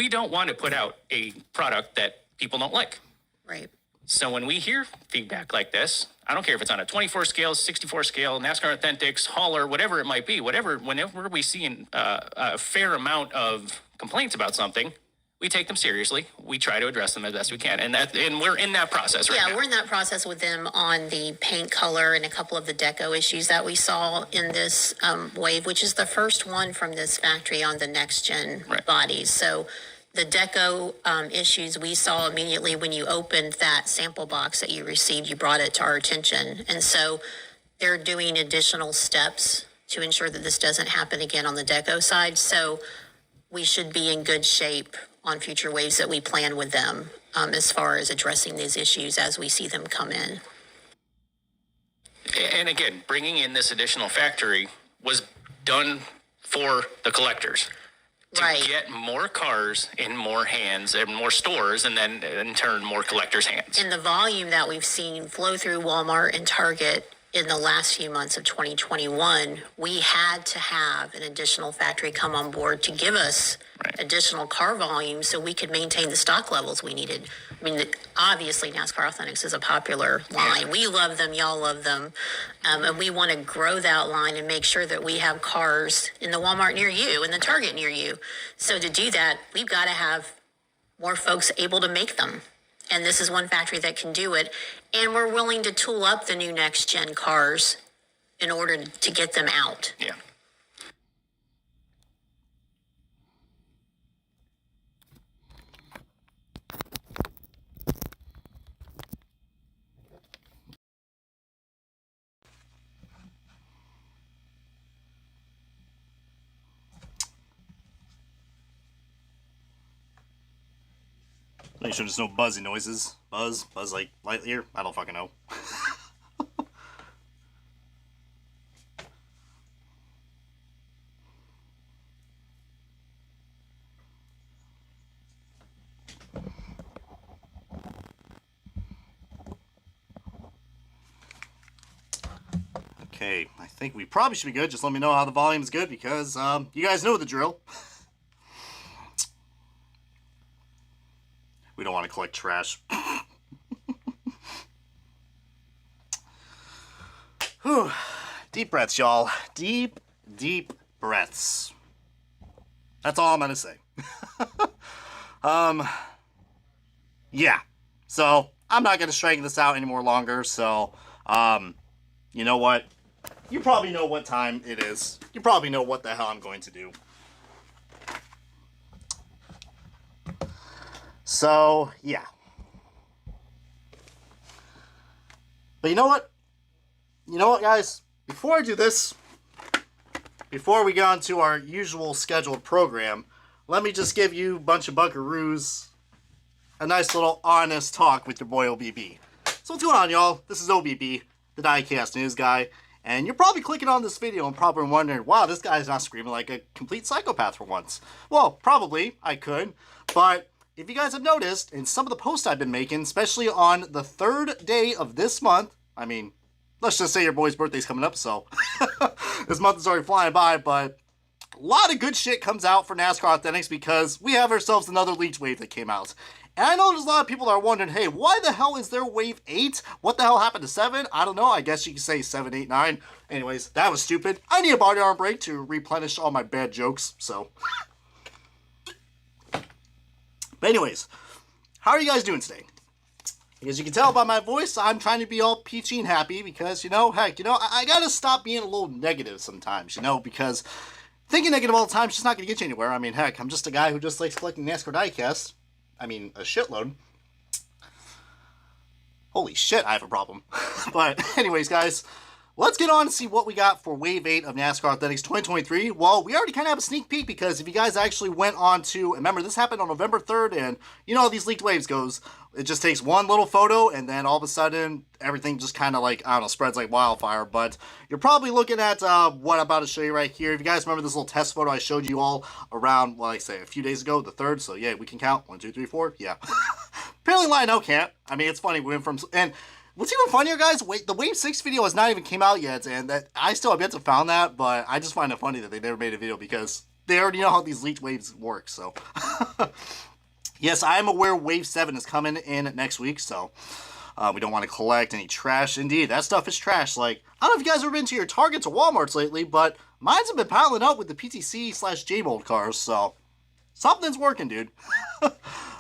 we don't want to put out a product that people don't like. Right. So when we hear feedback like this, I don't care if it's on a 24 scale, 64 scale, NASCAR Authentics, hauler, whatever it might be, whenever we see a fair amount of complaints about something, we take them seriously. We try to address them as best we can. And we're in that process right now. Yeah, we're in that process with them on the paint color and a couple of the deco issues that we saw in this wave, which is the first one from this factory on the next gen bodies. So the deco issues we saw immediately when you opened that sample box that you received, you brought it to our attention. And so they're doing additional steps to ensure that this doesn't happen again on the deco side. So we should be in good shape on future waves that we plan with them as far as addressing these issues as we see them come in. And again, bringing in this additional factory was done for the collectors. To get more cars in more hands and more stores, and then in turn more collectors' hands. And the volume that we've seen flow through Walmart and Target in the last few months of 2021, we had to have an additional factory come on board to give us additional car volume so we could maintain the stock levels we needed. I mean, obviously NASCAR Authentics is a popular line. We love them, y'all love them. And we want to grow that line and make sure that we have cars in the Walmart near you and the Target near you. So to do that, we've got to have more folks able to make them. And this is one factory that can do it. And we're willing to tool up the new next gen cars in order to get them out. Yeah. Make sure there's no buzzy noises. Buzz like Lightyear? I don't fucking know. Okay, I think we probably should be good. Just let me know how the volume is good because you guys know the drill. We don't want to collect trash. Whew. Deep breaths, y'all. Deep, deep breaths. That's all I'm going to say. Yeah. So, I'm not going to straighten this out any more longer. So, you know what? You probably know what time it is. You probably know what the hell I'm going to do. So, yeah. But you know what? You know what, guys? Before I do this, before we get on to our usual scheduled program, let me just give you a bunch of buckaroos a nice little honest talk with your boy OBB. So what's going on, y'all? This is OBB, the diecast news guy, and you're probably clicking on this video and probably wondering, wow, this guy's not screaming like a complete psychopath for once. Well, probably, I could, but if you guys have noticed, in some of the posts I've been making, especially on the 3rd day of this month, I mean, let's just say your boy's birthday's coming up, so this month is already flying by, but a lot of good shit comes out for NASCAR Authentics because we have ourselves another leech wave that came out. And I know there's a lot of people that are wondering, hey, why the hell is there wave 8? What the hell happened to 7? I don't know, I guess you could say 7, 8, 9. Anyways, that was stupid. I need a body armor break to replenish all my bad jokes, so. But anyways, how are you guys doing today? As you can tell by my voice, I'm trying to be all peachy and happy because, you know, heck, you know, I gotta stop being a little negative sometimes, you know, because thinking negative all the time is just not gonna get you anywhere. I mean, heck, I'm just a guy who just likes collecting NASCAR diecasts. I mean, a shitload. Holy shit, I have a problem. But anyways, guys, let's get on and see what we got for Wave 8 of NASCAR Authentics 2023. Well, we already kind of have a sneak peek because if you guys actually went on to, remember this happened on November 3rd, and you know how these leaked waves goes. It just takes one little photo and then all of a sudden everything just kind of like, I don't know, spreads like wildfire. But you're probably looking at what I'm about to show you right here. If you guys remember this little test photo I showed you all around, well, like I say, a few days ago, the 3rd. So yeah, we can count 1, 2, 3, 4. Yeah. Apparently Lionel can't. I mean, it's funny. We went from, and what's even funnier, guys, the Wave 6 video has not even came out yet, and that I still have yet to found that, but I just find it funny that they never made a video because they already know how these leaked waves work, so. Yes, I am aware Wave 7 is coming in next week, so we don't want to collect any trash. Indeed, that stuff is trash. Like, I don't know if you guys have been to your Targets or Walmarts lately, but mine's have been piling up with the PTC/J-Mold cars, so something's working, dude.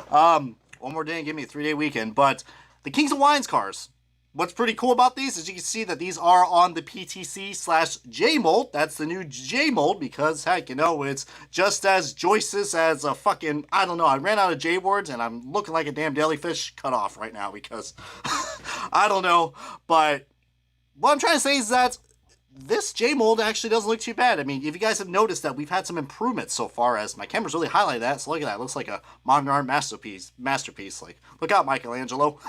One more day and give me a 3-day weekend, but the Kings of Wines cars. What's pretty cool about these is you can see that these are on the PTC/J-Mold. That's the new J-Mold because, heck, you know, it's just as joyous as a fucking, I don't know, I ran out of J words and I'm looking like a damn jellyfish cut off right now because, I don't know. But what I'm trying to say is that this J-Mold actually doesn't look too bad. I mean, if you guys have noticed that we've had some improvements so far as my camera's really highlighted that. So look at that. It looks like a modern art masterpiece. Like, look out, Michelangelo.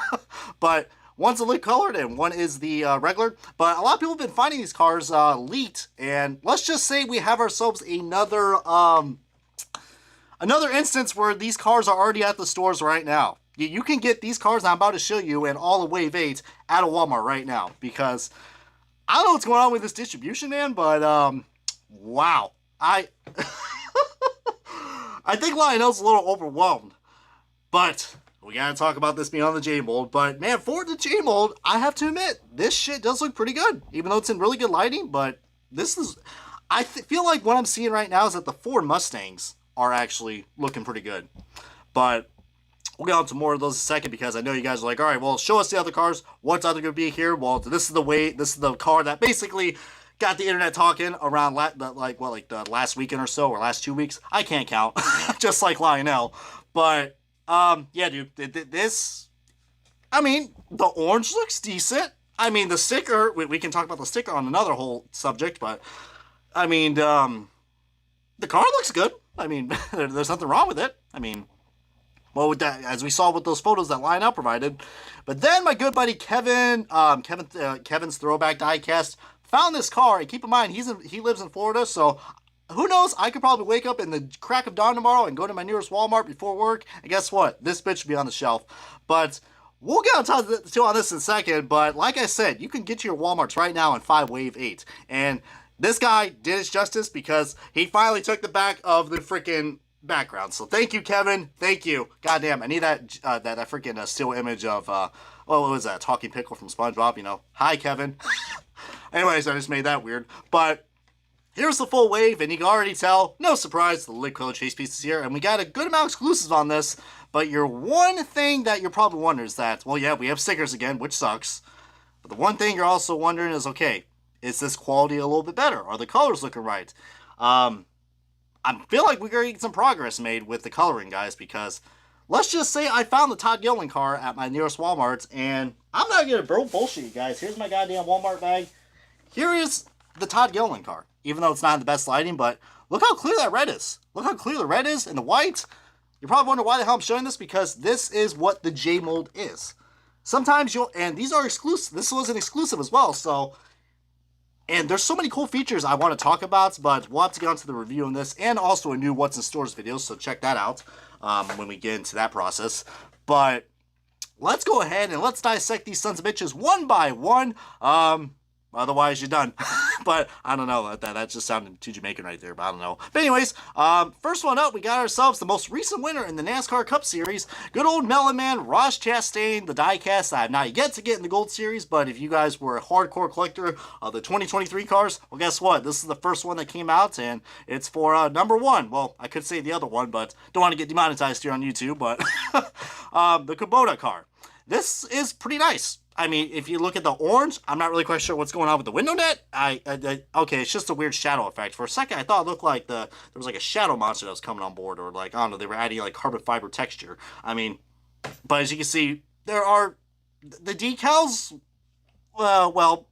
But one's the lip colored and one is the regular. But a lot of people have been finding these cars leaked. And let's just say we have ourselves another instance where these cars are already at the stores right now. You can get these cars I'm about to show you and all of Wave 8 at a Walmart right now. Because I don't know what's going on with this distribution, man. But, wow. I think Lionel's a little overwhelmed. But we gotta talk about this beyond the J-Mold. But, man, for the J-Mold, I have to admit, this shit does look pretty good. Even though it's in really good lighting, but this is... I feel like what I'm seeing right now is that the Ford Mustangs are actually looking pretty good. But we'll get on to more of those in a second because I know you guys are like, all right, well, show us the other cars. What's other going to be here? Well, this is the car that basically got the internet talking around the last weekend or so, or last 2 weeks. I can't count, just like Lionel. But yeah, dude, this, I mean, the orange looks decent. I mean, the sticker, we can talk about the sticker on another whole subject, but I mean, the car looks good. I mean, there's nothing wrong with it. I mean, well, with that, as we saw with those photos that Lionel provided. But then my good buddy Kevin's Throwback Diecast found this car. And keep in mind, he lives in Florida, so who knows? I could probably wake up in the crack of dawn tomorrow and go to my nearest Walmart before work. And guess what? This bitch should be on the shelf. But we'll get on this in a second. But like I said, you can get to your Walmarts right now in 5 Wave 8. And this guy did his justice because he finally took the back of the freaking background. So thank you, Kevin. Thank you. Goddamn, I need that freaking still image of what was that? Talking Pickle from SpongeBob. You know, hi, Kevin. Anyways, I just made that weird. But here's the full wave, and you can already tell, no surprise, the lid color chase piece is here, and we got a good amount of exclusives on this. But your one thing that you're probably wondering is that, well, yeah, we have stickers again, which sucks. But the one thing you're also wondering is, okay, is this quality a little bit better? Are the colors looking right? I feel like we're going to get some progress made with the coloring, guys, because let's just say I found the Todd Gilliland car at my nearest Walmart, and I'm not going to bullshit you guys. Here's my goddamn Walmart bag. Here is the Todd Gilliland car, even though it's not in the best lighting, but look how clear that red is. Look how clear the red is and the white. You're probably wondering why the hell I'm showing this, because this is what the J-Mold is. Sometimes and these are exclusive. This was an exclusive as well, so... And there's so many cool features I want to talk about, but we'll have to get onto the review on this, and also a new What's in Stores video, so check that out when we get into that process. But let's go ahead and let's dissect these sons of bitches one by one. Otherwise, you're done. But I don't know. That just sounded too Jamaican right there, but I don't know. But anyways, first one up, we got ourselves the most recent winner in the NASCAR Cup Series. Good old Melon Man, Ross Chastain, the diecast. I have not yet to get in the Gold Series, but if you guys were a hardcore collector of the 2023 cars, well, guess what? This is the first one that came out, and it's for number 1. Well, I could say the other one, but don't want to get demonetized here on YouTube, but the Kubota car. This is pretty nice. I mean, if you look at the orange, I'm not really quite sure what's going on with the window net. Okay, it's just a weird shadow effect. For a second, I thought it looked like there was like a shadow monster that was coming on board, or like, I don't know, they were adding like carbon fiber texture. I mean, but as you can see, there are the decals. Well,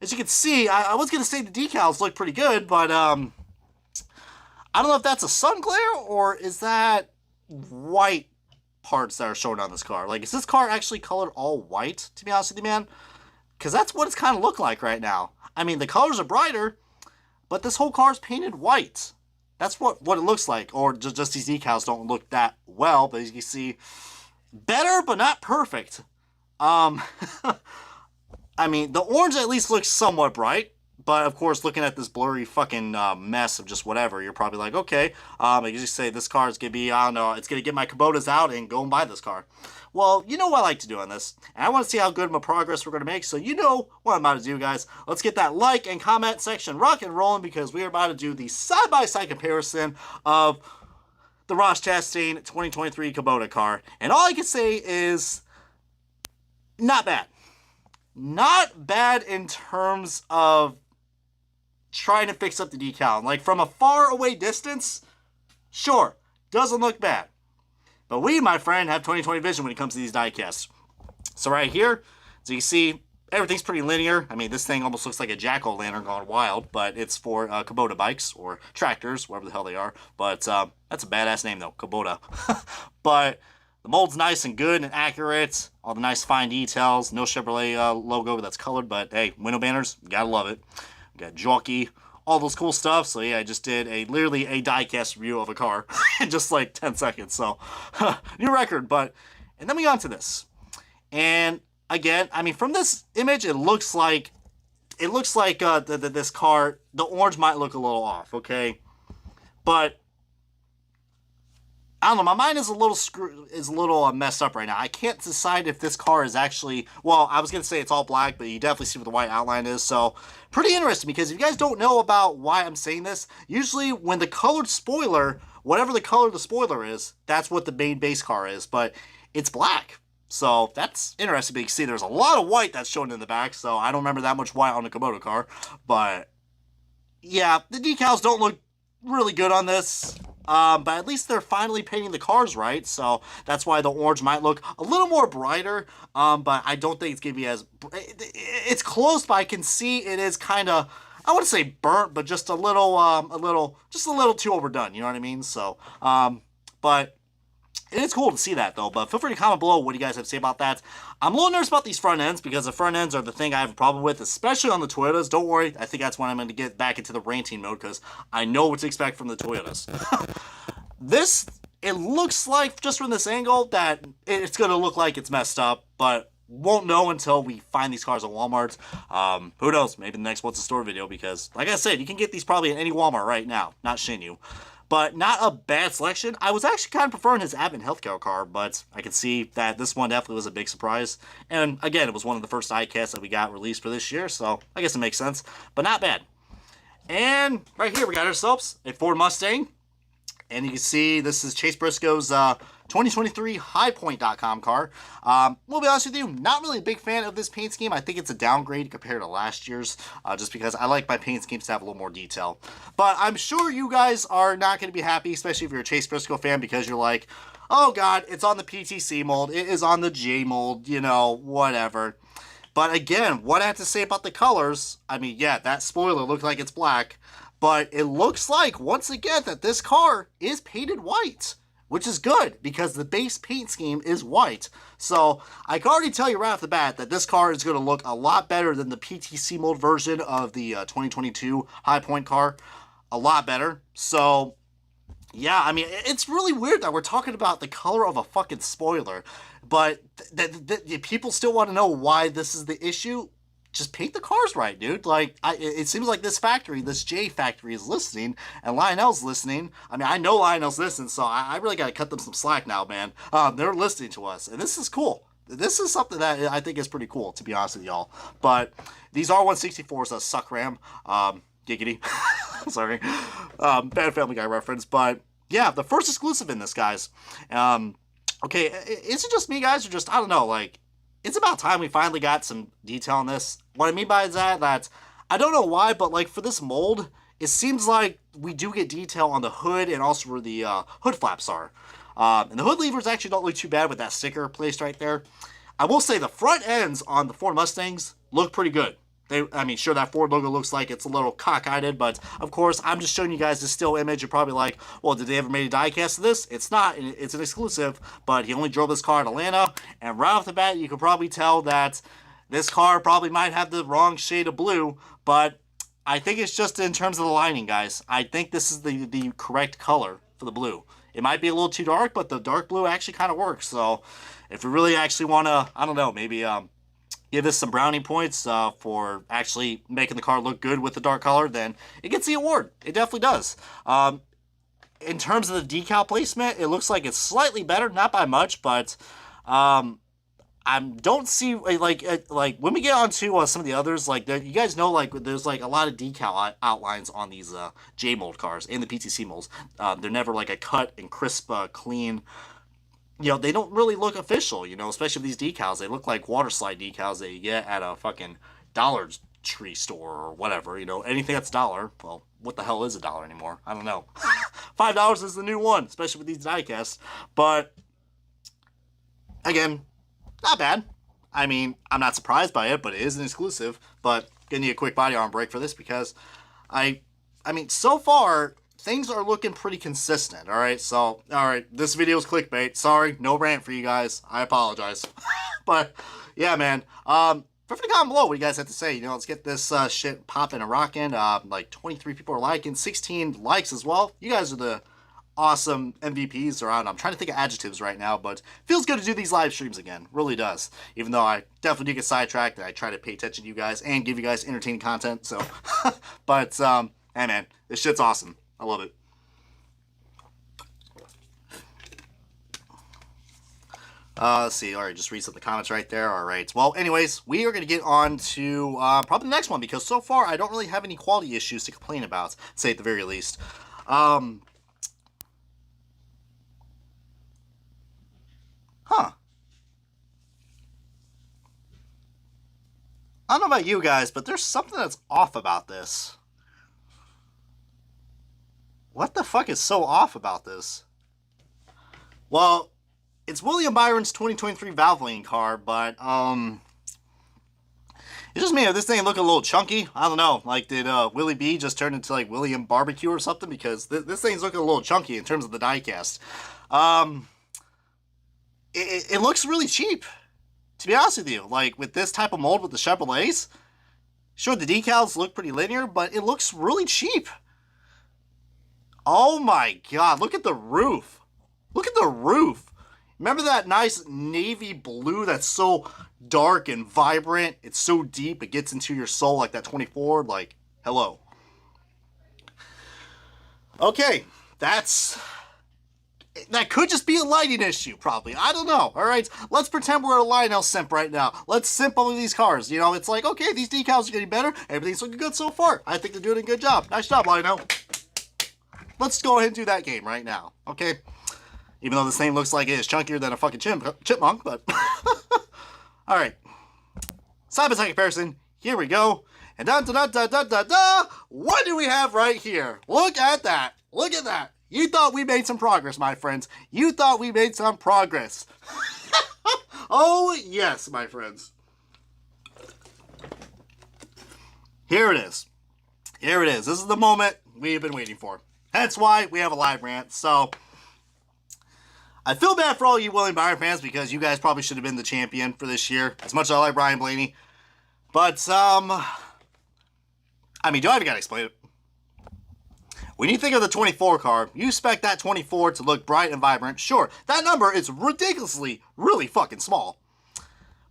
as you can see, I was going to say the decals look pretty good, but I don't know if that's a sun glare or is that white parts that are shown on this car. Like, is this car actually colored all white, to be honest with you, man? Because that's what it's kind of looking like right now. I mean, the colors are brighter, but this whole car is painted white. That's what it looks like. Or just these decals don't look that well, but as you can see, better, but not perfect. I mean, the orange at least looks somewhat bright, But of course, looking at this blurry fucking mess of just whatever, you're probably like, okay, I can just say this car is gonna be, I don't know, it's gonna get my Kubotas out and go and buy this car. Well, you know what I like to do on this, and I want to see how good of a progress we're gonna make. So you know what I'm about to do, guys. Let's get that like and comment section rock and rolling, because we are about to do the side-by-side comparison of the Ross Chastain 2023 Kubota car, and all I can say is not bad. Not bad in terms of trying to fix up the decal. Like, from a far away distance, sure, doesn't look bad. But we, my friend, have 20/20 vision when it comes to these diecasts. So right here, as you can see, everything's pretty linear. I mean, this thing almost looks like a jack-o'-lantern gone wild, but it's for Kubota bikes or tractors, whatever the hell they are. But that's a badass name, though, Kubota. But the mold's nice and good and accurate. All the nice fine details. No Chevrolet logo that's colored, but hey, window banners, gotta love it. We got jockey, all those cool stuff. So yeah, I just did literally a diecast review of a car in just like 10 seconds. So new record. And then we got into this, and again, I mean, from this image, it looks like this car, the orange might look a little off, okay, but I don't know. My mind is a little messed up right now. I can't decide if this car is actually, well, I was gonna say it's all black, but you definitely see what the white outline is. So pretty interesting, because if you guys don't know about why I'm saying this, usually when the colored spoiler, whatever the color of the spoiler is, that's what the main base car is, but it's black. So that's interesting. But you can see there's a lot of white that's shown in the back. So I don't remember that much white on the Kubota car, but yeah, the decals don't look really good on this. But at least they're finally painting the cars right, so that's why the orange might look a little more brighter, but I don't think it's going to be as... It's close, but I can see it is kind of, I wouldn't say burnt, but just a little too overdone, you know what I mean? So, but it is cool to see that, though. But feel free to comment below what you guys have to say about that. I'm a little nervous about these front ends, because the front ends are the thing I have a problem with, especially on the Toyotas. Don't worry, I think that's when I'm going to get back into the ranting mode, because I know what to expect from the Toyotas. This, it looks like, just from this angle, that it's going to look like it's messed up, but won't know until we find these cars at Walmart. Who knows, maybe the next What's the Store video, because, like I said, you can get these probably at any Walmart right now, not Shinyu. But not a bad selection. I was actually kind of preferring his Advent Healthcare car, but I can see that this one definitely was a big surprise. And again, it was one of the first diecasts that we got released for this year, so I guess it makes sense. But not bad. And right here, we got ourselves a Ford Mustang. And you can see this is Chase Briscoe's 2023 highpoint.com car. We'll be honest with you, not really a big fan of this paint scheme. I think it's a downgrade compared to last year's, just because I like my paint schemes to have a little more detail. But I'm sure you guys are not going to be happy, especially if you're a Chase Briscoe fan, because you're like, oh god, it's on the PTC mold, it is on the J mold, you know, whatever. But again, what I have to say about the colors, I mean, yeah, that spoiler looked like it's black, but it looks like, once again, that this car is painted white, which is good, because the base paint scheme is white. So I can already tell you right off the bat that this car is going to look a lot better than the PTC mold version of the 2022 High Point car. A lot better. So yeah, I mean, it's really weird that we're talking about the color of a fucking spoiler, but people still want to know why this is the issue. Just paint the cars right, dude. Like, it seems like this factory, this J factory, is listening, and Lionel's listening. I mean, I know Lionel's listening, so I really got to cut them some slack now, man. They're listening to us, and this is cool. This is something that I think is pretty cool, to be honest with y'all. But these R164s that suck RAM. Giggity. Sorry. Bad Family Guy reference. But yeah, the first exclusive in this, guys. Okay, is it just me, guys, or just, I don't know, like, it's about time we finally got some detail on this. What I mean by that I don't know why, but like for this mold, it seems like we do get detail on the hood and also where the hood flaps are. And the hood levers actually don't look too bad with that sticker placed right there. I will say the front ends on the Ford Mustangs look pretty good. I mean, sure, that Ford logo looks like it's a little cockeyed, but of course, I'm just showing you guys this still image. You're probably like, well, did they ever make a diecast of this? It's not. It's an exclusive, but he only drove this car in Atlanta, and right off the bat, you can probably tell that this car probably might have the wrong shade of blue, but I think it's just in terms of the lining, guys. I think this is the correct color for the blue. It might be a little too dark, but the dark blue actually kind of works, so if we really actually want to, I don't know, maybe give this some brownie points for actually making the car look good with the dark color, then it gets the award. It definitely does. In terms of the decal placement, it looks like it's slightly better, not by much, but I don't see like when we get onto some of the others, like you guys know, like there's like a lot of decal outlines on these J mold cars and the PTC molds. They're never like a cut and crisp, clean. You know, they don't really look official. You know, especially with these decals, they look like water slide decals that you get at a fucking Dollar Tree store or whatever. You know, anything that's $1. Well, what the hell is $1 anymore? I don't know. $5 is the new one, especially with these diecasts. But again, not bad. I mean, I'm not surprised by it, but it is an exclusive. But gonna need a quick body armor break for this because I mean, so far things are looking pretty consistent. All right, so this video is clickbait. Sorry, no rant for you guys. I apologize. But yeah, man. Feel free to comment below what you guys have to say. You know, let's get this shit popping and rocking. Like 23 people are liking, 16 likes as well. You guys are the awesome MVPs around. I'm trying to think of adjectives right now, but feels good to do these live streams again. Really does. Even though I definitely do get sidetracked and I try to pay attention to you guys and give you guys entertaining content. So, but hey man, this shit's awesome. I love it. Let's see. All right, just read some of the comments right there. All right. Well, anyways, we are going to get on to probably the next one because so far I don't really have any quality issues to complain about, say at the very least. I don't know about you guys, but there's something that's off about this. What the fuck is so off about this? Well, it's William Byron's 2023 Valvoline car, but it's just me. This thing look a little chunky. I don't know. Like, did Willie B just turn into like William Barbecue or something? Because this thing's looking a little chunky in terms of the diecast. It looks really cheap, to be honest with you. Like, with this type of mold with the Chevrolets, sure, the decals look pretty linear, but it looks really cheap. Oh my god, look at the roof. Look at the roof. Remember that nice navy blue that's so dark and vibrant? It's so deep, it gets into your soul like that 24. Like, hello. Okay, that could just be a lighting issue, probably. I don't know. All right, let's pretend we're at a Lionel simp right now. Let's simp over these cars. You know, it's like, okay, these decals are getting better. Everything's looking good so far. I think they're doing a good job. Nice job, Lionel. Let's go ahead and do that game right now, okay? Even though this thing looks like it is chunkier than a fucking chipmunk, but... All right. Side-by-side comparison. Here we go. And da-da-da-da-da-da! What do we have right here? Look at that. Look at that. You thought we made some progress, my friends. You thought we made some progress. Oh, yes, my friends. Here it is. Here it is. This is the moment we've been waiting for. That's why we have a live rant. So, I feel bad for all you William Byron fans because you guys probably should have been the champion for this year. As much as I like Brian Blaney. But, I mean, do I even gotta explain it? When you think of the 24 car, you expect that 24 to look bright and vibrant. Sure, that number is ridiculously, really fucking small.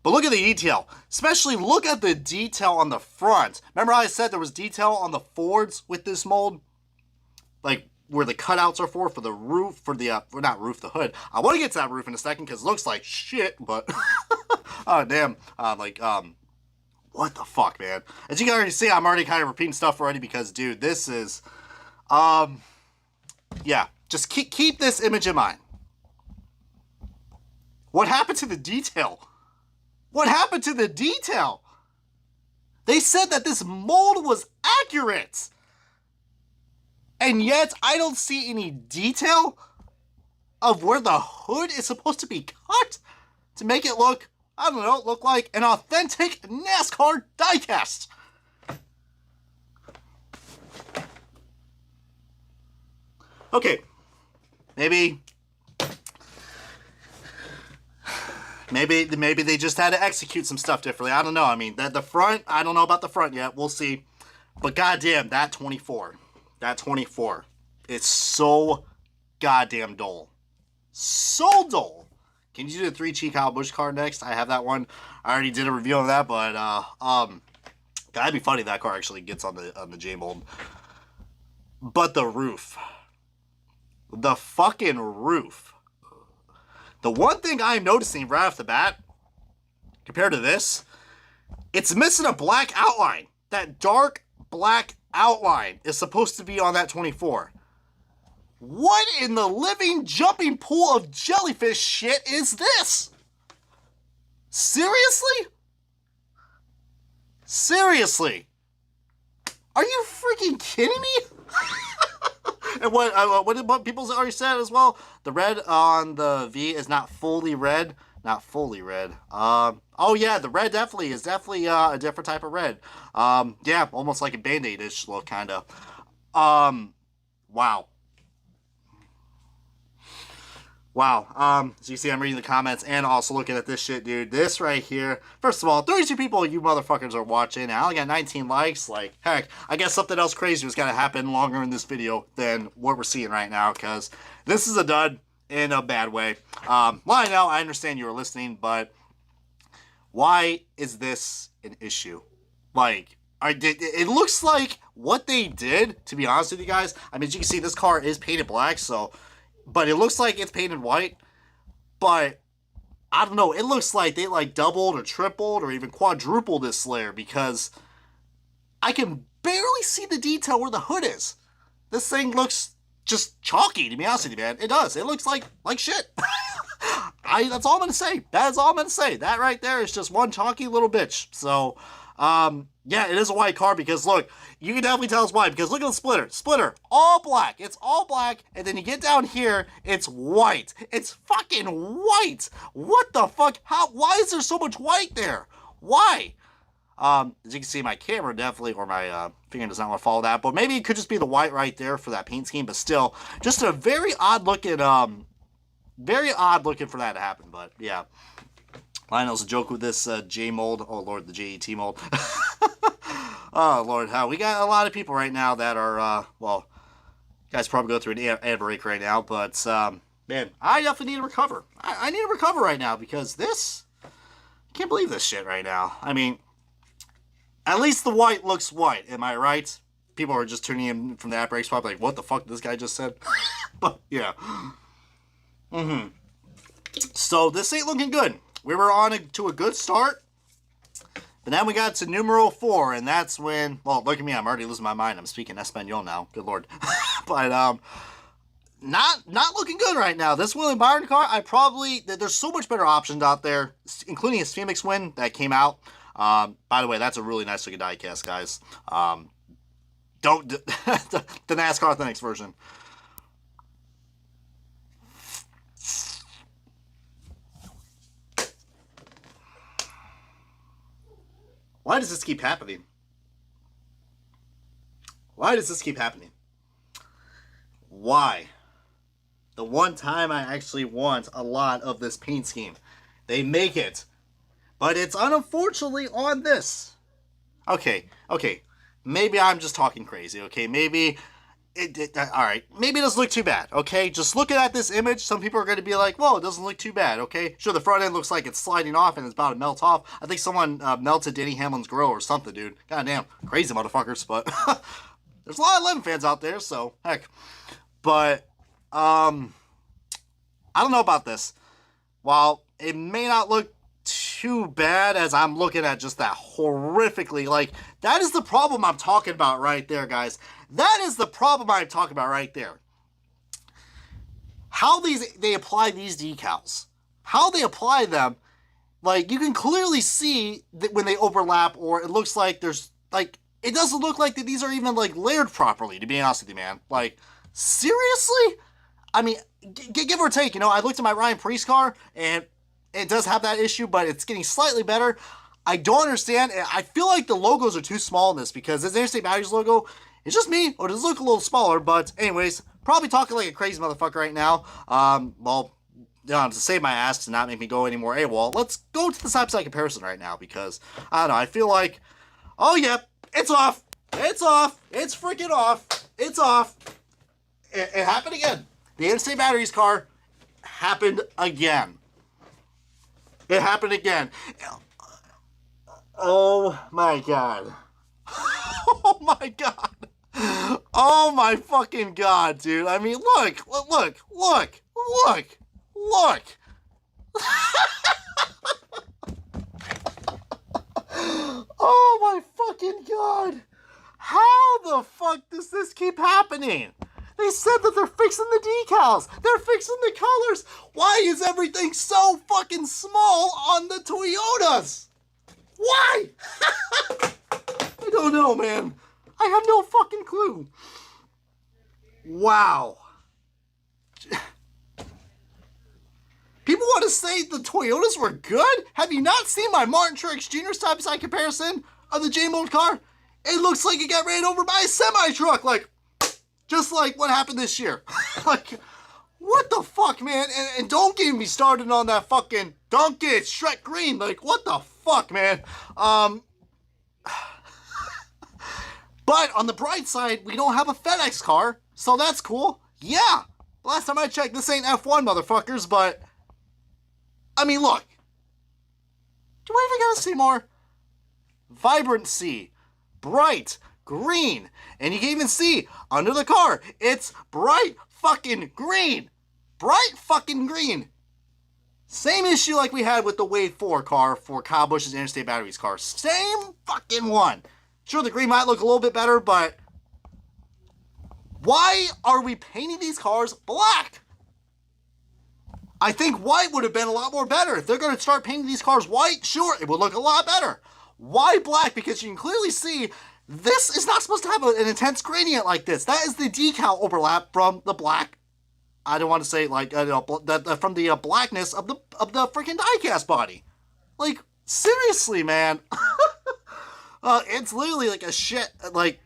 But look at the detail. Especially look at the detail on the front. Remember how I said there was detail on the Fords with this mold? Like, where the cutouts are for the roof, for the, not roof, the hood. I want to get to that roof in a second because it looks like shit, but, oh, damn. What the fuck, man? As you can already see, I'm already kind of repeating stuff already because, dude, this is, yeah, just keep this image in mind. What happened to the detail? What happened to the detail? They said that this mold was accurate. And yet, I don't see any detail of where the hood is supposed to be cut to make it look, I don't know, look like an authentic NASCAR diecast. Okay, maybe they just had to execute some stuff differently. I don't know. I mean, the front, I don't know about the front yet. We'll see. But goddamn, that 24. That 24. It's so goddamn dull. So dull Can you do the 3 cheek Kyle Busch car next? I have that one. I already did a review of that, but that'd be funny if that car actually gets on the J mold. But the roof. The fucking roof. The one thing I'm noticing right off the bat, compared to this, it's missing a black outline. That dark black outline is supposed to be on that 24. What in the living jumping pool of jellyfish shit is this? Seriously? Seriously? Are you freaking kidding me? And what people already said as well, the red on the V is not fully red. Not fully red. Oh yeah, the red definitely is a different type of red. Yeah, almost like a Band-Aid-ish look, kind of. Wow. Wow. As you see, I'm reading the comments and also looking at this shit, dude. This right here. First of all, 32 people, you motherfuckers are watching. I only got 19 likes. Like, heck, I guess something else crazy was going to happen longer in this video than what we're seeing right now, because this is a dud in a bad way. Well, I know, I understand you were listening, but why is this an issue? Like, it looks like what they did, to be honest with you guys, I mean, as you can see, this car is painted black, so... But it looks like it's painted white. But, I don't know, it looks like they like doubled or tripled or even quadrupled this layer, because I can barely see the detail where the hood is. This thing looks just chalky, to be honest with you, man. It does. It looks like shit. That's all I'm going to say. That is all I'm going to say. That right there is just one chalky little bitch. So, yeah, it is a white car because, look, you can definitely tell it's white because look at the splitter. Splitter, all black. It's all black, and then you get down here, it's white. It's fucking white. What the fuck? Why is there so much white there? Why? As you can see, my camera definitely, or my finger does not want to follow that, but maybe it could just be the white right there for that paint scheme, but still, just a very odd looking for that to happen, but yeah. Lionel's a joke with this J mold. Oh lord, the JET mold. Oh lord, we got a lot of people right now that are, well, you guys probably go through an ad break right now, but man, I definitely need to recover. I need to recover right now because this, I can't believe this shit right now. I mean, at least the white looks white, am I right? People are just tuning in from the ad breaks, probably like, what the fuck did this guy just said? But yeah. So this ain't looking good. We were on to a good start, but then we got to numero 4, and that's when, well, look at me, I'm already losing my mind. I'm speaking Espanol now. Good lord. But not looking good right now. This William Byron car, there's so much better options out there, including his Phoenix win that came out. By the way, that's a really nice looking diecast, guys. The NASCAR Authentics version. Why does this keep happening? Why does this keep happening? Why? The one time I actually want a lot of this paint scheme. They make it. But it's unfortunately on this. Okay. Maybe I'm just talking crazy, okay? Maybe alright. Maybe it doesn't look too bad, okay? Just looking at this image, some people are going to be like, whoa, it doesn't look too bad, okay? Sure, the front end looks like it's sliding off and it's about to melt off. I think someone melted Denny Hamlin's grill or something, dude. Goddamn, crazy motherfuckers, but there's a lot of 11 fans out there, so heck. But, I don't know about this. While it may not look too bad as I'm looking at just that horrifically, like, that is the problem I'm talking about right there, guys. That is the problem I'm talking about right there. How they apply these decals. How they apply them, like, you can clearly see that when they overlap, or it looks like there's, like, it doesn't look like that these are even, like, layered properly, to be honest with you, man. Like, seriously? I mean, give or take, you know, I looked at my Ryan Priest car, and it does have that issue, but it's getting slightly better. I don't understand. I feel like the logos are too small in this, because this Interstate Batteries logo, it's just me, or does it look a little smaller? But anyways, probably talking like a crazy motherfucker right now. Well, you know, to save my ass to not make me go anymore AWOL, let's go to the side-by-side comparison right now, because, I don't know, I feel like, oh, yep, it's off. It's off. It's freaking off. It's off. It happened again. The Interstate Batteries car happened again. It happened again. Oh my god. Oh my god. Oh my fucking god, dude. I mean, look. Oh my fucking god. How the fuck does this keep happening? They said that they're fixing the decals. They're fixing the colors. Why is everything so fucking small on the Toyotas? Why? I don't know, man. I have no fucking clue. Wow. People want to say the Toyotas were good? Have you not seen my Martin Truex Jr. side-by-side comparison of the J-Mold car? It looks like it got ran over by a semi-truck, like, just like what happened this year. Like, what the fuck, man? And don't get me started on that fucking, don't get Shrek Green. Like, what the fuck, man? But on the bright side, we don't have a FedEx car, so that's cool. Yeah, last time I checked, this ain't F1, motherfuckers, but, I mean, look. Do I even gotta say more? Vibrancy, bright, green, and you can even see under the car, it's bright fucking green. Bright fucking green. Same issue like we had with the Wave 4 car for Kyle Busch's Interstate Batteries car. Same fucking one. Sure, the green might look a little bit better, but why are we painting these cars black? I think white would have been a lot more better. If they're going to start painting these cars white, sure, it would look a lot better. Why black? Because you can clearly see this is not supposed to have an intense gradient like this. That is the decal overlap from the black. I don't want to say like from the blackness of the freaking diecast body. Like, seriously, man. It's literally like a shit. Like,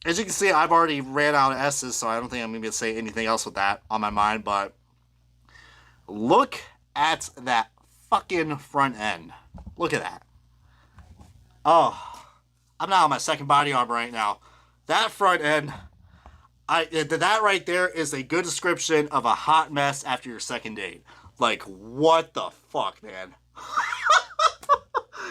as you can see, I've already ran out of S's, so I don't think I'm going to say anything else with that on my mind. But look at that fucking front end. Look at that. Oh, I'm not on my second body armor right now. That front end, that right there is a good description of a hot mess after your second date. Like, what the fuck, man?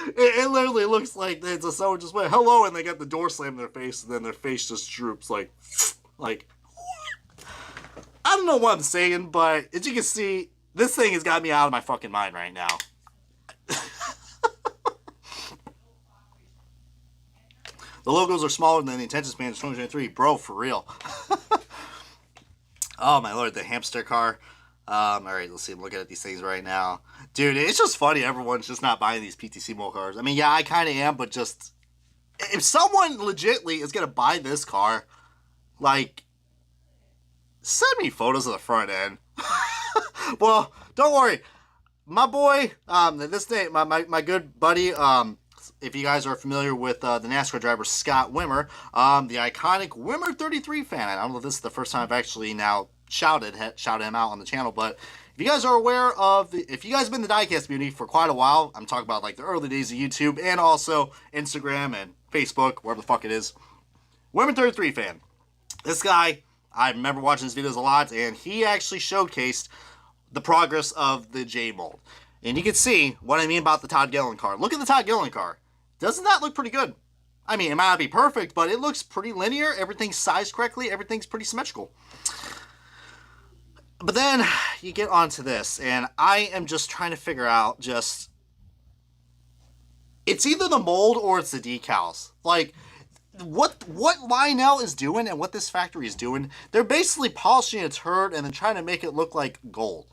It literally looks like someone just went, hello, and they got the door slammed in their face, and then their face just droops, like, I don't know what I'm saying, but as you can see, this thing has got me out of my fucking mind right now. The logos are smaller than the attention span of 2023. Bro, for real. Oh, my lord, the hamster car. Alright, let's see. I'm looking at these things right now. Dude, it's just funny. Everyone's just not buying these PTC mold cars. I mean, yeah, I kind of am, but just... If someone legitly is going to buy this car, like... Send me photos of the front end. Well, don't worry. My boy, this day, my good buddy, if you guys are familiar with the NASCAR driver Scott Wimmer, the iconic Wimmer 33 fan. I don't know if this is the first time I've actually now shouted him out on the channel, but if you guys are aware of, if you guys have been in the diecast community for quite a while, I'm talking about like the early days of YouTube and also Instagram and Facebook, wherever the fuck it is, Wimmer 33 fan. This guy, I remember watching his videos a lot, and he actually showcased the progress of the J mold. And you can see what I mean about the Todd Gilliland car. Look at the Todd Gilliland car. Doesn't that look pretty good? I mean, it might not be perfect, but it looks pretty linear. Everything's sized correctly. Everything's pretty symmetrical. But then you get onto this, and I am just trying to figure out just... It's either the mold or it's the decals. Like, what Lionel is doing and what this factory is doing, they're basically polishing a turd and then trying to make it look like gold.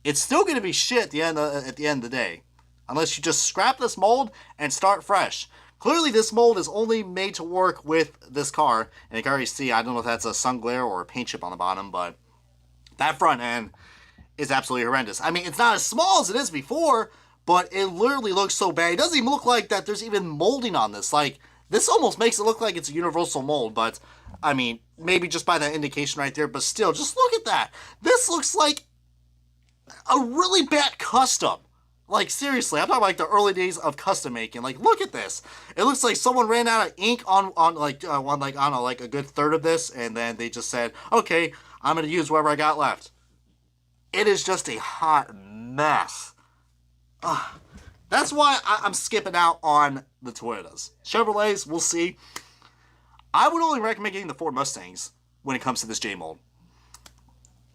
It's still going to be shit at the end of the day. Unless you just scrap this mold and start fresh. Clearly this mold is only made to work with this car. And you can already see, I don't know if that's a sun glare or a paint chip on the bottom, but that front end is absolutely horrendous. I mean, it's not as small as it is before, but it literally looks so bad. It doesn't even look like that there's even molding on this. Like, this almost makes it look like it's a universal mold, but, I mean, maybe just by that indication right there, but still, just look at that. This looks like a really bad custom. Like, seriously, I'm talking like the early days of custom making. Like, look at this. It looks like someone ran out of ink on a good third of this, and then they just said, okay, I'm going to use whatever I got left. It is just a hot mess. That's why I'm skipping out on the Toyotas. Chevrolets, we'll see. I would only recommend getting the Ford Mustangs when it comes to this J mold.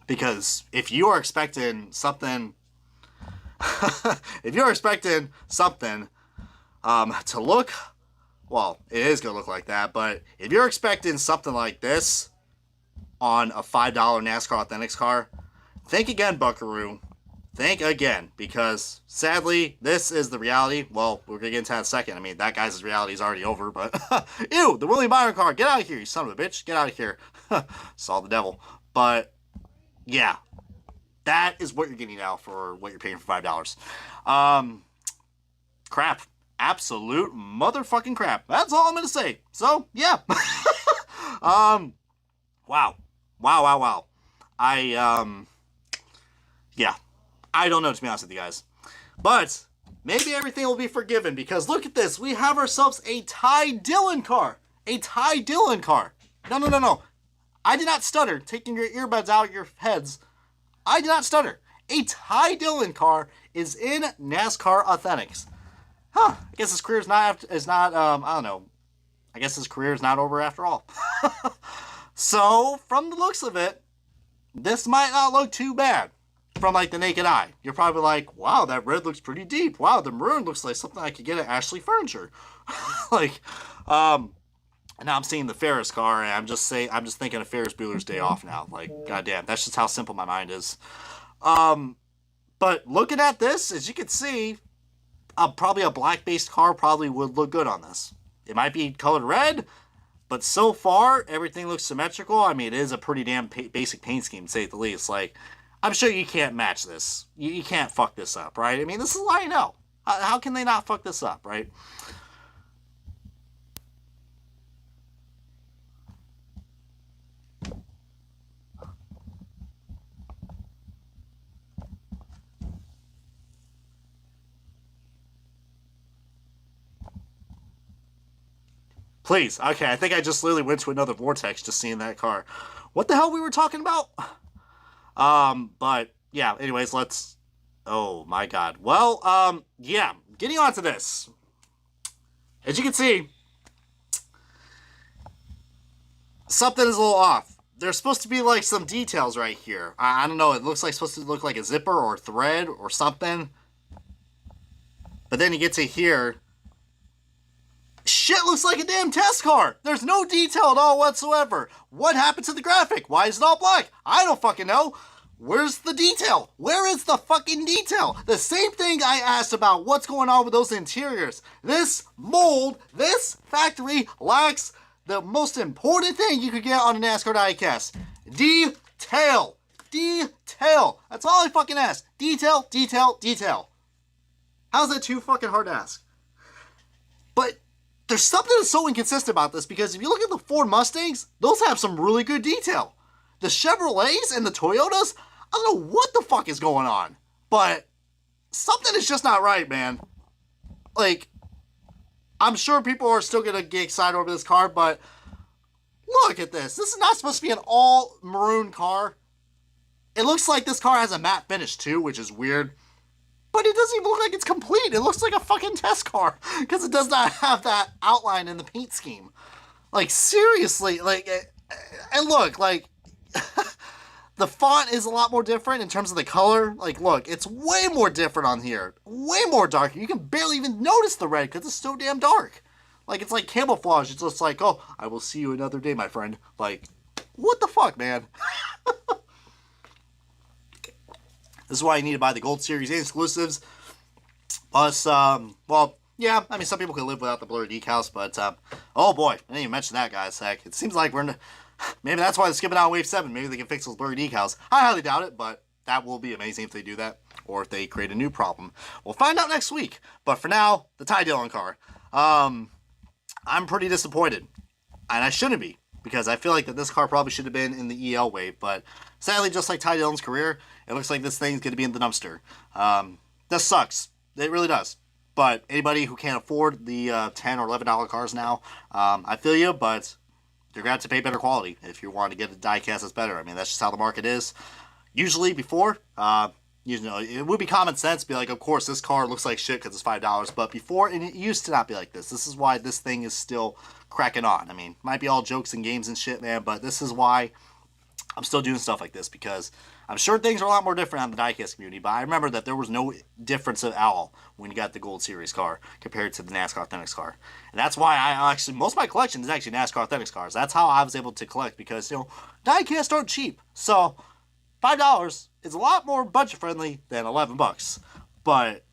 Because if you are expecting something... if you're expecting something to look... Well, it is going to look like that, but if you're expecting something like this on a $5 NASCAR Authentics car, think again, buckaroo. Think again, because sadly, this is the reality. Well, we're going to get into that in a second. I mean, that guy's reality is already over, but ew, the William Byron car, get out of here, you son of a bitch, get out of here. Saw the devil. But yeah, that is what you're getting now for what you're paying for $5. Crap. Absolute motherfucking crap. That's all I'm going to say. So, yeah. Wow. Yeah. I don't know, to be honest with you guys. But maybe everything will be forgiven because look at this. We have ourselves a Dillon car. A Dillon car. No. I did not stutter. Taking your earbuds out of your heads. I did not stutter. A Dillon car is in NASCAR Authentics. I guess his career is not, I don't know. I guess his career is not over after all. So, from the looks of it, this might not look too bad from, like, the naked eye. You're probably like, wow, that red looks pretty deep. Wow, the maroon looks like something I could get at Ashley Furniture. Like, and now I'm seeing the Ferris car, and I'm just thinking of Ferris Bueller's Day Off now. Like, goddamn, that's just how simple my mind is. But looking at this, as you can see, probably a black-based car probably would look good on this. It might be colored red, but so far, everything looks symmetrical. I mean, it is a pretty damn basic paint scheme, to say the least. Like, I'm sure you can't match this. You can't fuck this up, right? I mean, this is what I know. How can they not fuck this up, right? Please. Okay, I think I just literally went to another vortex just seeing that car. What the hell we were talking about? But, yeah, anyways, let's... Oh, my God. Well, yeah, getting on to this. As you can see, something is a little off. There's supposed to be, like, some details right here. I don't know, it looks like it's supposed to look like a zipper or a thread or something. But then you get to here... Shit looks like a damn test car. There's no detail at all whatsoever. What happened to the graphic? Why is it all black? I don't fucking know. Where's the detail? Where is the fucking detail? The same thing I asked about what's going on with those interiors. This mold, this factory lacks the most important thing you could get on a NASCAR diecast. Detail. Detail. That's all I fucking ask. Detail, detail, detail. How's that too fucking hard to ask? But there's something that's so inconsistent about this because if you look at the Ford Mustangs, those have some really good detail. The Chevrolets and the Toyotas, I don't know what the fuck is going on, but something is just not right, man. Like, I'm sure people are still going to get excited over this car, but look at this. This is not supposed to be an all maroon car. It looks like this car has a matte finish too, which is weird. But it doesn't even look like it's complete. It looks like a fucking test car. Because it does not have that outline in the paint scheme. Like, seriously. Like, and look, like, the font is a lot more different in terms of the color. Like, look, it's way more different on here. Way more dark. You can barely even notice the red because it's so damn dark. Like, it's like camouflage. It's just like, oh, I will see you another day, my friend. Like, what the fuck, man? This is why you need to buy the Gold Series exclusives. Plus, well, yeah, I mean, some people can live without the blurry decals, but, oh boy, I didn't even mention that, guys. Heck, it seems like maybe that's why they're skipping out Wave 7. Maybe they can fix those blurry decals. I highly doubt it, but that will be amazing if they do that, or if they create a new problem. We'll find out next week. But for now, the Dillon car. I'm pretty disappointed, and I shouldn't be, because I feel like that this car probably should have been in the EL wave, but sadly, just like Dillon's career, it looks like this thing's going to be in the dumpster. This sucks. It really does. But anybody who can't afford the $10 or $11 cars now, I feel you, but you're going to have to pay better quality if you want to get a diecast that's better. I mean, that's just how the market is. Usually before, You know, it would be common sense to be like, of course, this car looks like shit because it's $5. But before, and it used to not be like this. This is why this thing is still cracking on. I mean, might be all jokes and games and shit, man, but this is why I'm still doing stuff like this, because I'm sure things are a lot more different on the diecast community, but I remember that there was no difference at all when you got the Gold Series car compared to the NASCAR Authentics car. And that's why I actually, most of my collection is actually NASCAR Authentics cars. That's how I was able to collect, because, you know, diecasts aren't cheap. So $5 is a lot more budget friendly than $11. But,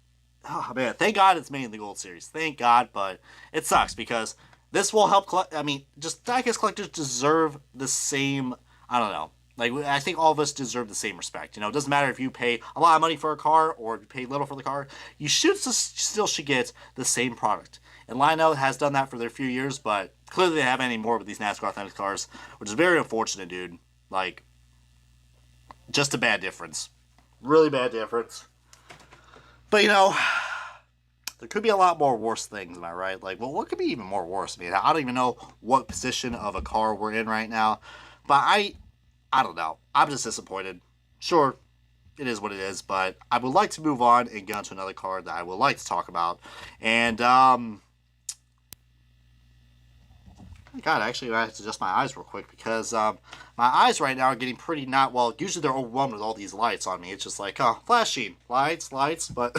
oh man, thank God it's mainly the Gold Series. Thank God, but it sucks because this will help collect. I mean, just diecast collectors deserve the same, I don't know. Like, I think all of us deserve the same respect. You know, it doesn't matter if you pay a lot of money for a car or if you pay little for the car. You still should get the same product. And Lionel has done that for their few years, but clearly they haven't any more with these NASCAR Authentic cars, which is very unfortunate, dude. Like, just a bad difference. Really bad difference. But, you know, there could be a lot more worse things, am I right? Like, well, what could be even more worse? I mean, I don't even know what position of a car we're in right now. But I don't know. I'm just disappointed. Sure, it is what it is, but I would like to move on and get on to another card that I would like to talk about. And, God, actually, I have to adjust my eyes real quick, because my eyes right now are getting pretty not, well, usually they're overwhelmed with all these lights on me. It's just like, oh, flashing, lights, but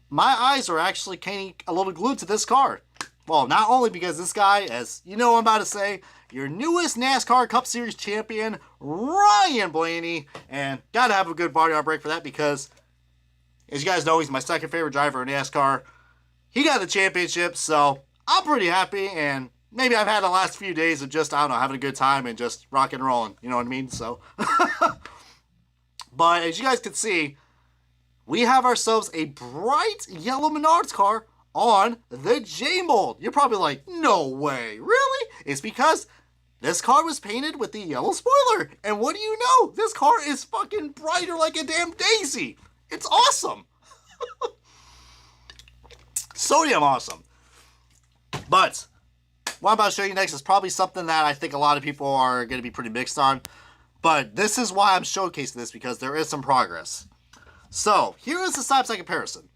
my eyes are actually kind of a little glued to this card. Well, not only because this guy, as you know what I'm about to say, your newest NASCAR Cup Series champion, Ryan Blaney, and gotta have a good body art break for that, because, as you guys know, he's my second favorite driver in NASCAR. He got the championship, so I'm pretty happy, and maybe I've had the last few days of just, I don't know, having a good time and just rock and rolling, you know what I mean? So, but as you guys can see, we have ourselves a bright yellow Menards car on the J mold. You're probably like, no way, really? It's because this car was painted with the yellow spoiler. And what do you know? This car is fucking brighter like a damn daisy. It's awesome. So damn awesome. But what I'm about to show you next is probably something that I think a lot of people are going to be pretty mixed on. But this is why I'm showcasing this, because there is some progress. So here is the side-by-side comparison.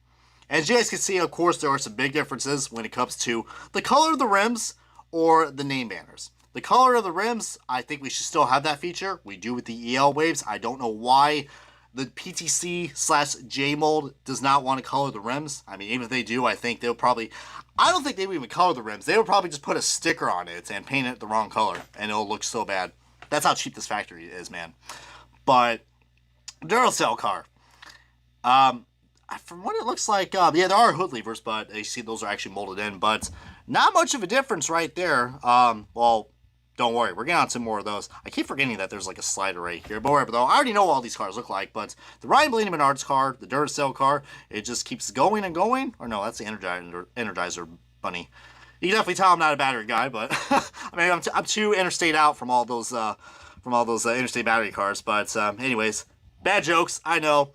As you guys can see, of course, there are some big differences when it comes to the color of the rims or the name banners. The color of the rims, I think we should still have that feature. We do with the EL waves. I don't know why the PTC/J mold does not want to color the rims. I mean, even if they do, I think they'll probably, I don't think they would even color the rims. They would probably just put a sticker on it and paint it the wrong color, and it'll look so bad. That's how cheap this factory is, man. But Duracell car. From what it looks like, yeah, there are hood levers, but you see those are actually molded in, but not much of a difference right there. Well, don't worry, we're getting on to more of those. I keep forgetting that there's like a slider right here, but whatever, though, I already know what all these cars look like, but the Ryan Blaney Menards car, the Duracell car, it just keeps going and going. Or no, that's the Energizer bunny. You can definitely tell I'm not a battery guy, but I mean, I'm too interstate out from all those interstate battery cars, but anyways, bad jokes, I know.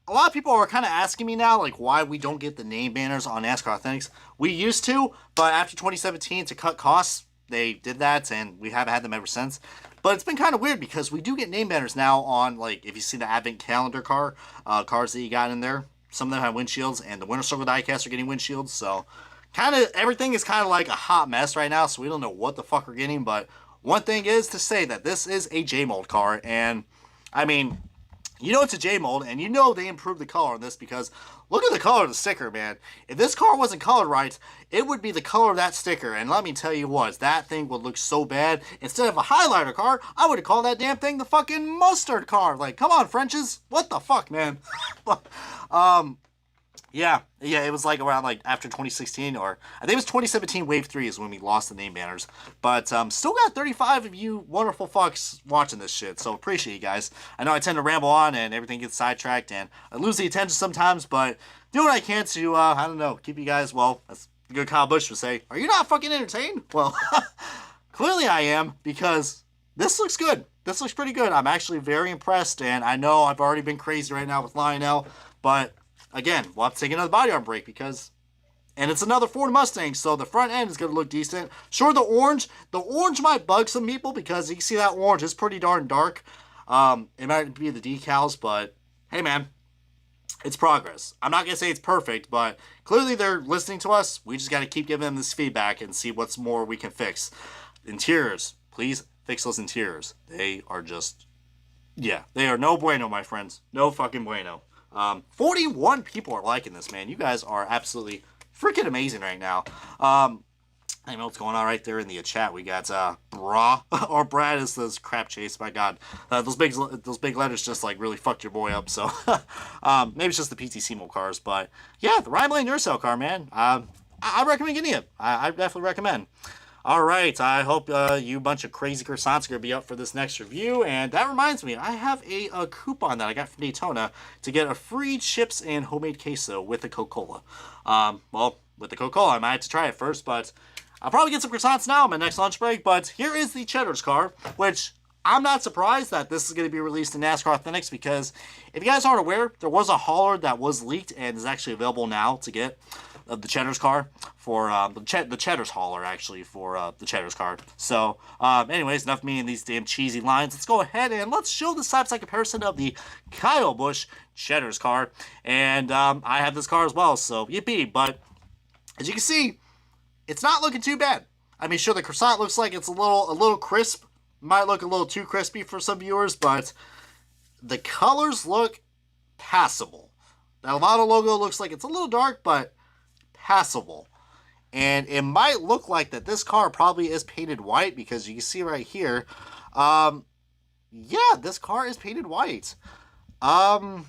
A lot of people are kind of asking me now, like, why we don't get the name banners on NASCAR Authentics. We used to, but after 2017, to cut costs, they did that, and we haven't had them ever since. But it's been kind of weird, because we do get name banners now on, like, if you see the Advent Calendar cars that you got in there. Some of them have windshields, and the Winter Circle diecast are getting windshields, so kind of everything is kind of like a hot mess right now, so we don't know what the fuck we're getting. But one thing is to say that this is a J-mold car, and, I mean, you know it's a J-mold, and you know they improved the color on this, because look at the color of the sticker, man. If this car wasn't colored right, it would be the color of that sticker, and let me tell you what, that thing would look so bad. Instead of a highlighter car, I would have called that damn thing the fucking mustard car. Like, come on, Frenches. What the fuck, man? Yeah, it was like around like after 2016, or I think it was 2017 Wave 3 is when we lost the name banners. But still got 35 of you wonderful fucks watching this shit, so appreciate you guys. I know I tend to ramble on and everything gets sidetracked and I lose the attention sometimes, but do what I can to, I don't know, keep you guys, well, as the good Kyle Busch would say, are you not fucking entertained? Well, clearly I am, because this looks good. This looks pretty good. I'm actually very impressed, and I know I've already been crazy right now with Lionel, but again, we'll have to take another body armor break, because, and it's another Ford Mustang, so the front end is going to look decent. Sure, the orange might bug some people, because you can see that orange is pretty darn dark. It might be the decals, but hey, man, it's progress. I'm not going to say it's perfect, but clearly they're listening to us. We just got to keep giving them this feedback and see what's more we can fix. Interiors, please fix those interiors. They are just, yeah, they are no bueno, my friends. No fucking bueno. 41 people are liking this, man. You guys are absolutely freaking amazing right now. I know what's going on right there in the chat. We got Bra or Brad is this crap chase. My God, those big letters just like really fucked your boy up. So maybe it's just the PTC Mo cars, but yeah, the Ryan Blaney Urcell car, man. I recommend getting it. I definitely recommend. All right, I hope you bunch of crazy croissants are gonna be up for this next review. And that reminds me, I have a coupon that I got from Daytona to get a free chips and homemade queso with the Coca-Cola. Well, with the Coca-Cola, I might have to try it first, but I'll probably get some croissants now on my next lunch break, but here is the Cheddar's car, which I'm not surprised that this is going to be released in NASCAR Authentics, because if you guys aren't aware, there was a hauler that was leaked and is actually available now to get the Cheddar's car for the Cheddar's hauler, actually, for the Cheddar's car. So, anyways, enough me and these damn cheesy lines. Let's go ahead and let's show the side-by-side comparison of the Kyle Busch Cheddar's car. And I have this car as well, so yippee. But as you can see, it's not looking too bad. I mean, sure, the croissant looks like it's a little crisp. Might look a little too crispy for some viewers, but the colors look passable. The Alvado logo looks like it's a little dark, but passable. And it might look like that this car probably is painted white, because you can see right here, yeah, this car is painted white. I'm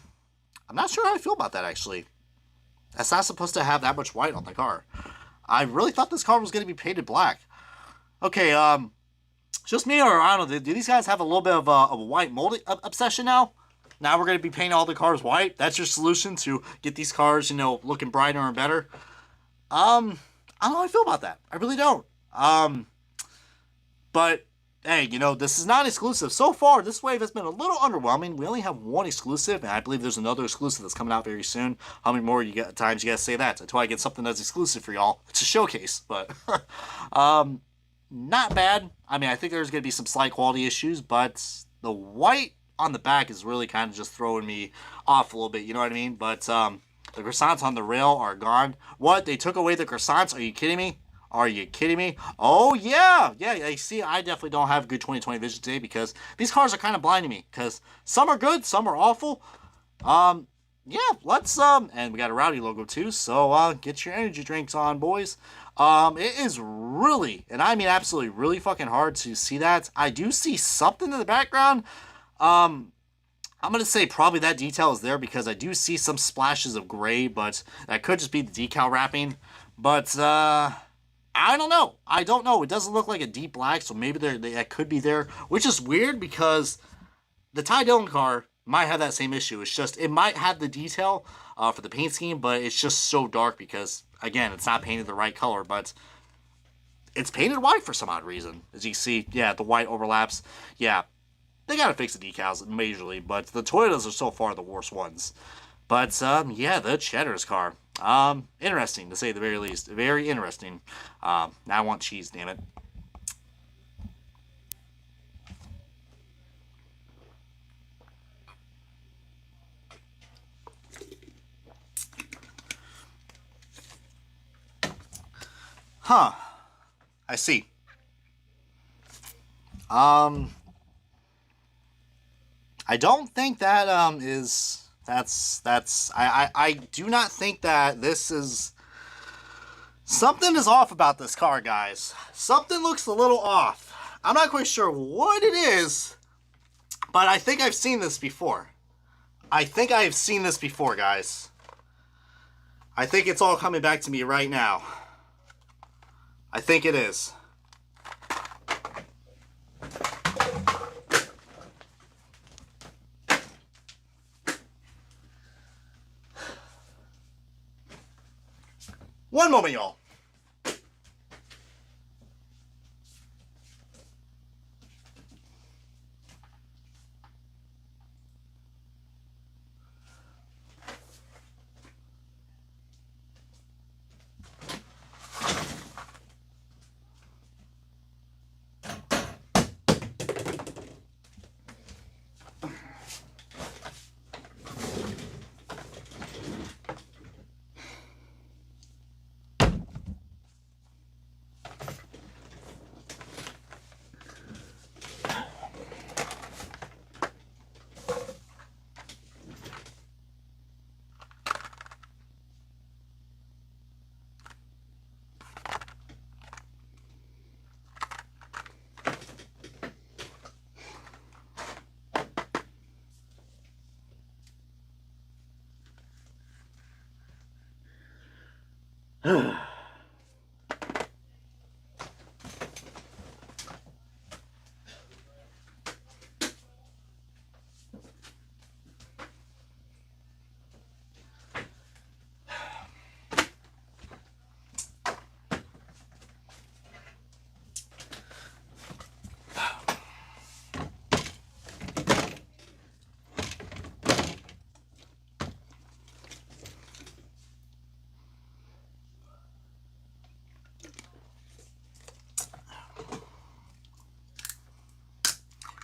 not sure how I feel about that, actually. That's not supposed to have that much white on the car. I really thought this car was going to be painted black. Okay, just me, or I don't know, do these guys have a little bit of a white mold obsession now? Now we're going to be painting all the cars white? That's your solution to get these cars, you know, looking brighter and better? I don't know how I feel about that. I really don't. But, hey, you know, this is not exclusive. So far, this wave has been a little underwhelming. We only have one exclusive, and I believe there's another exclusive that's coming out very soon. How many more times you guys say that until I get something that's exclusive for y'all? It's a showcase, but not bad. I mean, I think there's going to be some slight quality issues, but the white on the back is really kind of just throwing me off a little bit, you know what I mean? But the croissants on the rail are gone. What? They took away the croissants? Are you kidding me? Are you kidding me? Oh, yeah. Yeah, you see, I definitely don't have good 20/20 vision today, because these cars are kind of blinding me, because some are good, some are awful. Yeah, let's, and we got a Rowdy logo too, so, get your energy drinks on, boys. It is really, and I mean absolutely really fucking hard to see that. I do see something in the background. I'm going to say probably that detail is there, because I do see some splashes of gray, but that could just be the decal wrapping. But, I don't know. I don't know. It doesn't look like a deep black, so maybe that could be there, which is weird, because the Ty Dillon car might have that same issue. It's just, it might have the detail for the paint scheme, but it's just so dark because, again, it's not painted the right color, but it's painted white for some odd reason. As you can see, yeah, the white overlaps. Yeah, they got to fix the decals majorly, but the Toyotas are so far the worst ones. But, yeah, the Cheddar's car. Interesting, to say the very least. Very interesting. Now I want cheese, damn it. Huh. I see. I don't think that, I do not think that this is, something is off about this car, guys. Something looks a little off. I'm not quite sure what it is, but I think I've seen this before. I think I have seen this before, guys. I think it's all coming back to me right now. I think it is. One moment, y'all.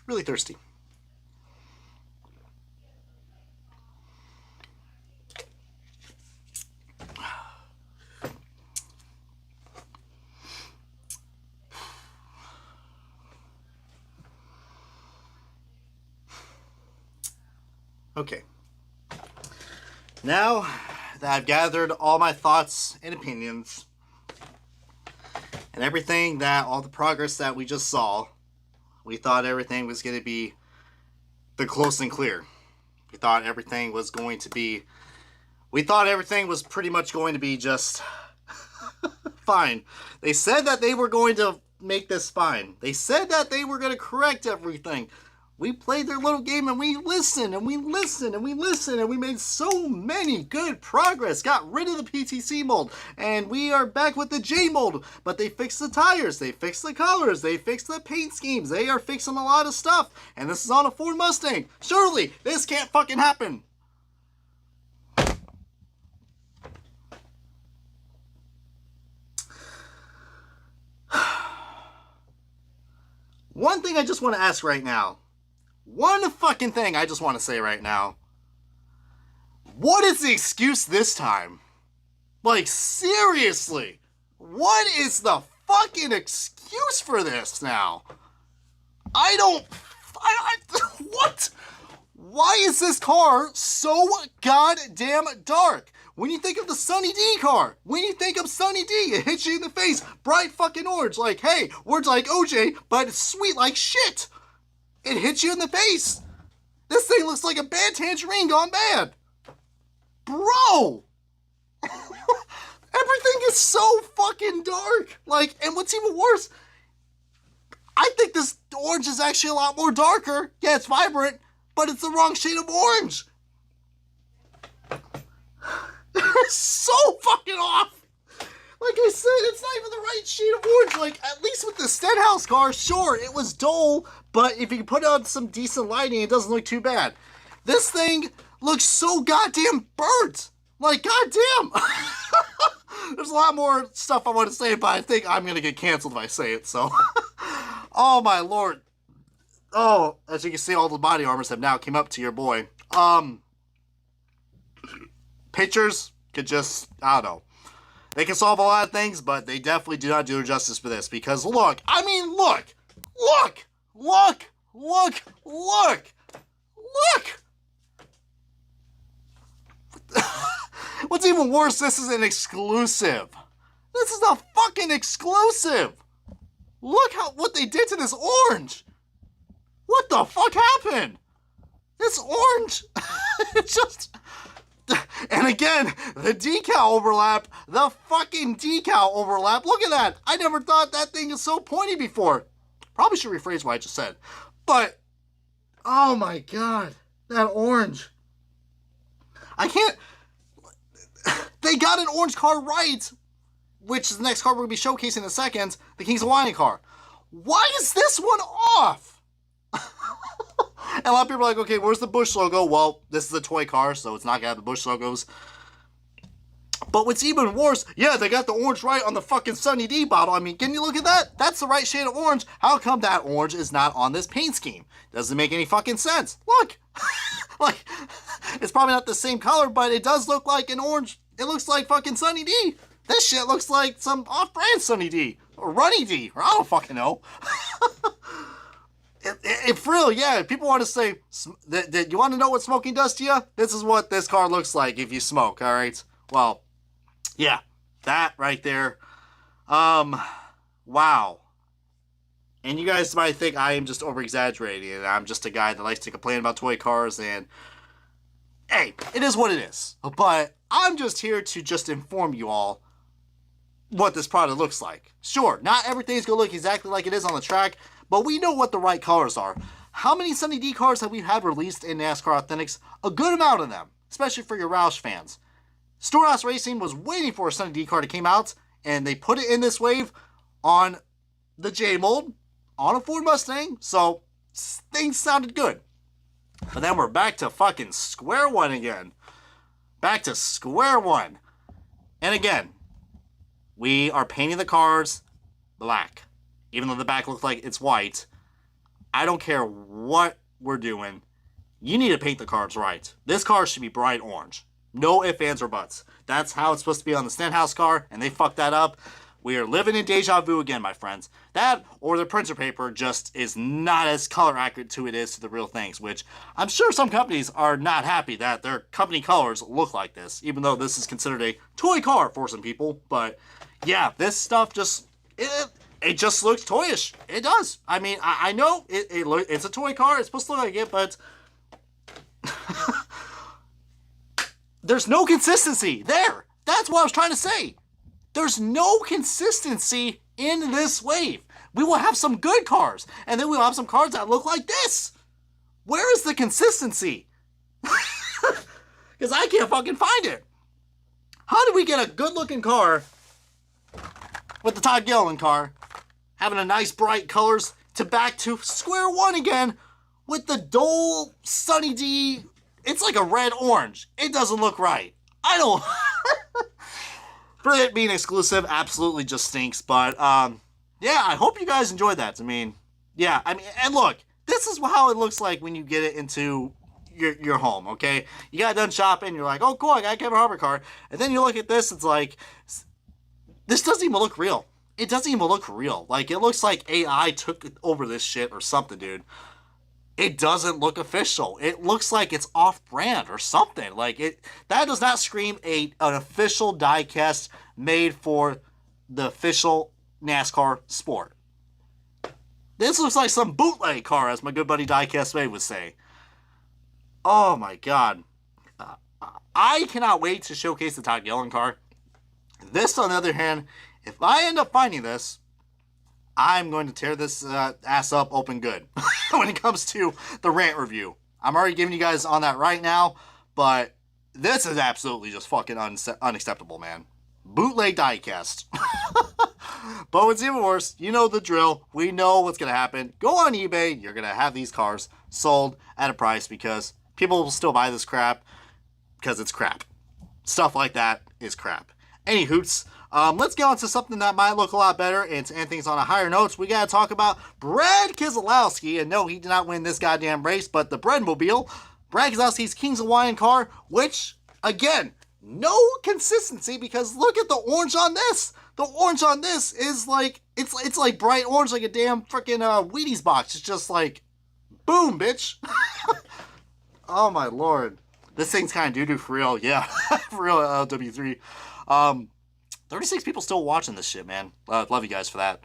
Really thirsty. Okay. Now that I've gathered all my thoughts and opinions and everything that all the progress that we just saw, we thought everything was going to be the close and clear. We thought everything was going to be... We thought everything was pretty much going to be just fine. They said that they were going to make this fine. They said that they were going to correct everything. We played their little game and we listened and we listened and we listened and we made so many good progress. Got rid of the PTC mold and we are back with the J mold. But they fixed the tires, they fixed the colors, they fixed the paint schemes. They are fixing a lot of stuff. And this is on a Ford Mustang. Surely this can't fucking happen. One thing I just want to ask right now. One fucking thing I just want to say right now. What is the excuse this time? Like, seriously. What is the fucking excuse for this now? What? Why is this car so goddamn dark? When you think of the Sunny D car, when you think of Sunny D, it hits you in the face, bright fucking orange, like, hey, words like OJ, but it's sweet like shit. It hits you in the face. This thing looks like a bad tangerine gone bad. Bro! Everything is so fucking dark. Like, and what's even worse, I think this orange is actually a lot more darker. Yeah, it's vibrant, but it's the wrong shade of orange. It's so fucking off. Like I said, it's not even the right shade of orange. Like, at least with the Stenhouse car, sure, it was dull, but if you put on some decent lighting, it doesn't look too bad. This thing looks so goddamn burnt. Like, goddamn. There's a lot more stuff I want to say, but I think I'm going to get canceled if I say it, so. Oh, my lord. Oh, as you can see, all the body armors have now came up to your boy. Pictures could just, I don't know. They can solve a lot of things, but they definitely do not do justice for this. Because look, I mean, look. What's even worse, this is an exclusive. This is a fucking exclusive. Look what they did to this orange. What the fuck happened? This orange, it's just... And again, the decal overlap, the fucking decal overlap. Look at that. I never thought that thing is so pointy before. Probably should rephrase what I just said. But, oh my god, that orange. I can't, they got an orange car right, which is the next car we're going to be showcasing in a second, the Kings of Wine car. Why is this one off? And a lot of people are like, okay, where's the Busch logo? Well, this is a toy car, so it's not going to have the Busch logos. But what's even worse, yeah, they got the orange right on the fucking Sunny D bottle. I mean, can you look at that? That's the right shade of orange. How come that orange is not on this paint scheme? Doesn't make any fucking sense. Look. Like, it's probably not the same color, but it does look like an orange. It looks like fucking Sunny D. This shit looks like some off-brand Sunny D. Or Runny D. Or I don't fucking know. If real, yeah, people want to say, that you want to know what smoking does to you? This is what this car looks like if you smoke, alright? Well, yeah, that right there. Wow. And you guys might think I am just over-exaggerating, and I'm just a guy that likes to complain about toy cars, and hey, it is what it is. But I'm just here to just inform you all what this product looks like. Sure, not everything's going to look exactly like it is on the track, but we know what the right colors are. How many Sunny D cars have we had released in NASCAR Authentics? A good amount of them, especially for your Roush fans. Storehouse Racing was waiting for a Sunny D car to come out, and they put it in this wave on the J mold, on a Ford Mustang, so things sounded good. But then we're back to fucking square one again. Back to square one. And again, we are painting the cars black. Even though the back looks like it's white, I don't care what we're doing. You need to paint the cars right. This car should be bright orange. No ifs, ands, or buts. That's how it's supposed to be on the Stenhouse car, and they fucked that up. We are living in deja vu again, my friends. That or the printer paper just is not as color accurate to it is to the real things, which I'm sure some companies are not happy that their company colors look like this, even though this is considered a toy car for some people. But yeah, this stuff just, it just looks toyish. It does. I mean, I know it's a toy car. It's supposed to look like it, but there's no consistency there. That's what I was trying to say. There's no consistency in this wave. We will have some good cars, and then we'll have some cars that look like this. Where is the consistency? Because I can't fucking find it. How did we get a good-looking car with the Todd Gilliland car, having a nice bright colors, to back to square one again with the dull Sunny D? It's like a red-orange. It doesn't look right. I don't... For it being exclusive, absolutely just stinks. But, yeah, I hope you guys enjoyed that. I mean, and look, this is how it looks like when you get it into your home, okay? You got done shopping, you're like, oh, cool, I got a Kevin Harvick car. And then you look at this, it's like, this doesn't even look real. It doesn't even look real. Like, it looks like AI took over this shit or something, dude. It doesn't look official. It looks like it's off-brand or something. Like, that does not scream an official diecast made for the official NASCAR sport. This looks like some bootleg car, as my good buddy Diecast May would say. Oh my god. I cannot wait to showcase the Todd Gilliland car. This, on the other hand, if I end up finding this, I'm going to tear this ass up open good when it comes to the Rant review. I'm already giving you guys on that right now, but this is absolutely just fucking unacceptable, man. Bootleg diecast. But what's even worse, you know the drill. We know what's going to happen. Go on eBay. You're going to have these cars sold at a price because people will still buy this crap because it's crap. Stuff like that is crap. Any hoots. Let's get on to something that might look a lot better, and to end things on a higher note, we got to talk about Brad Keselowski. And no, he did not win this goddamn race, but the Breadmobile, Brad Keselowski's Kings of Hawaiian car, which, again, no consistency, because look at the orange on this. The orange on this is like, it's like bright orange, like a damn freaking Wheaties box. It's just like, boom, bitch. Oh my lord. This thing's kind of doo-doo for real. Yeah, for real, W3. 36 people still watching this shit, man. Love you guys for that.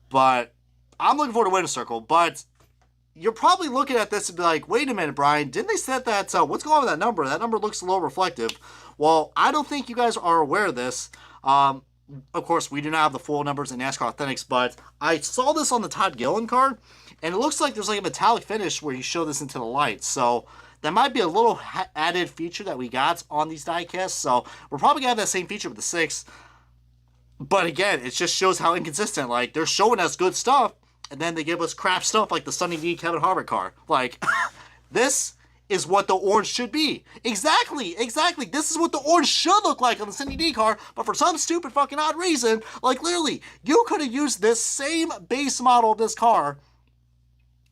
But I'm looking forward to Winner's Circle. But you're probably looking at this and be like, wait a minute, Brian. Didn't they set that, what's going on with that number? That number looks a little reflective. Well, I don't think you guys are aware of this. Of course, we do not have the full numbers in NASCAR Authentics, but I saw this on the Todd Gilliland card, and it looks like there's like a metallic finish where you show this into the light. So that might be a little added feature that we got on these diecasts. So we're probably going to have that same feature with the 6. But again, it just shows how inconsistent. Like, they're showing us good stuff, and then they give us crap stuff like the Sunny D Kevin Harvick car. Like, this is what the orange should be. Exactly. This is what the orange should look like on the Sunny D car, but for some stupid fucking odd reason, like, literally, you could have used this same base model of this car.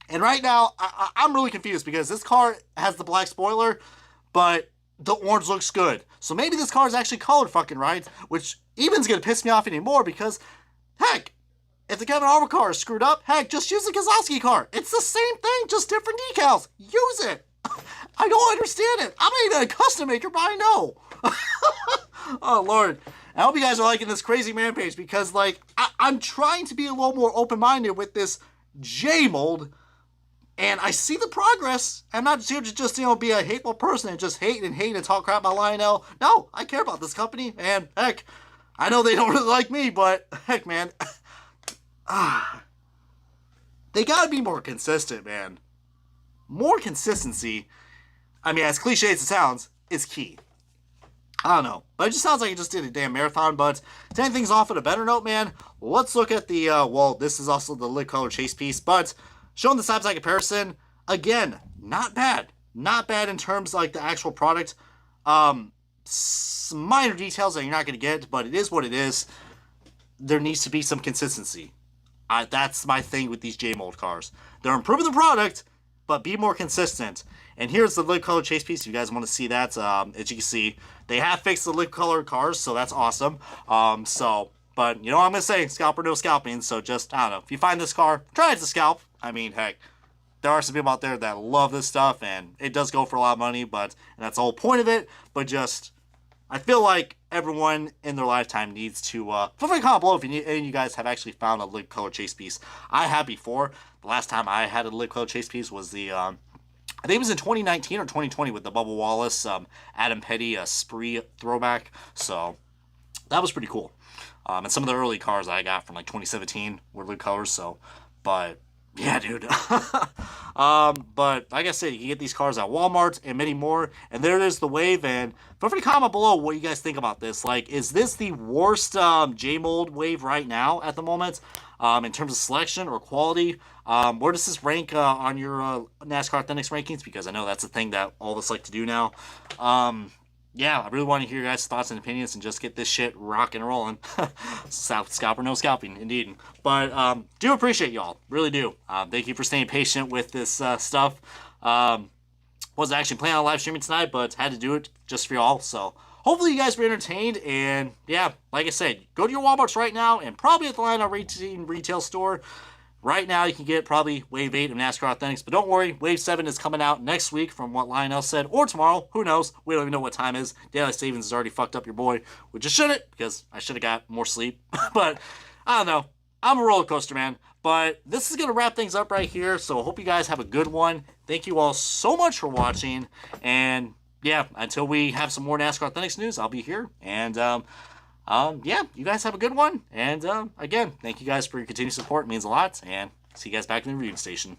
And right now, I'm really confused because this car has the black spoiler, but the orange looks good. So maybe this car is actually colored fucking right, which even's gonna piss me off anymore because, heck, if the Kevin Harvick car is screwed up, heck, just use the Keselowski car. It's the same thing, just different decals. Use it. I don't understand it. I'm not even a custom maker, but I know. Oh, Lord. I hope you guys are liking this crazy man page because, like, I'm trying to be a little more open-minded with this J mold. And I see the progress. I'm not here to just, be a hateful person and just hate and talk crap about Lionel. No, I care about this company. And heck, I know they don't really like me, but heck, man. They gotta be more consistent, man. More consistency, I mean, as cliche as it sounds, is key. I don't know. But it just sounds like it just did a damn marathon. But to end things off at a better note, man, let's look at the, well, this is also the lid color chase piece. But showing the side-by-side comparison, again, not bad. Not bad in terms of, like, the actual product. Some minor details that you're not going to get, but it is what it is. There needs to be some consistency. That's my thing with these J-Mold cars. They're improving the product, but be more consistent. And here's the lid color chase piece. If you guys want to see that, as you can see, they have fixed the lid color cars, so that's awesome. But you know what I'm going to say, scalp or no scalping, so just, I don't know, if you find this car, try it to scalp. I mean, heck, there are some people out there that love this stuff, and it does go for a lot of money, and that's the whole point of it, but just, I feel like everyone in their lifetime needs to, feel free to comment below if any of you guys have actually found a lid color chase piece. I have before. The last time I had a lid color chase piece was the, I think it was in 2019 or 2020 with the Bubba Wallace, Adam Petty, Spree throwback. So that was pretty cool. And some of the early cars I got from like 2017 were lid colors. So, but yeah, dude. But like I said, you can get these cars at Walmart and many more. And there it is, the Wave. And feel free to comment below what you guys think about this. Like, is this the worst J-Mold Wave right now at the moment? In terms of selection or quality, where does this rank on your NASCAR Authentics rankings? Because I know that's a thing that all of us like to do now. Yeah, I really want to hear your guys' thoughts and opinions and just get this shit rocking and rolling. Scalp or no scalping, indeed. But do appreciate y'all, really do. Thank you for staying patient with this stuff. Wasn't actually planning on live streaming tonight, but had to do it just for y'all. So hopefully you guys were entertained, and yeah, like I said, go to your Walmarts right now, and probably at the Line Out retail store. Right now, you can get probably Wave 8 of NASCAR Authentics, but don't worry, Wave 7 is coming out next week from what Lionel said, or tomorrow, who knows, we don't even know what time it is. Daylight savings has already fucked up your boy, which it shouldn't, because I should have got more sleep, but I don't know, I'm a roller coaster, man. But this is going to wrap things up right here, so I hope you guys have a good one. Thank you all so much for watching, and yeah, until we have some more NASCAR Authentics news, I'll be here. And yeah, you guys have a good one. And again, thank you guys for your continued support. It means a lot. And see you guys back in the reviewing station.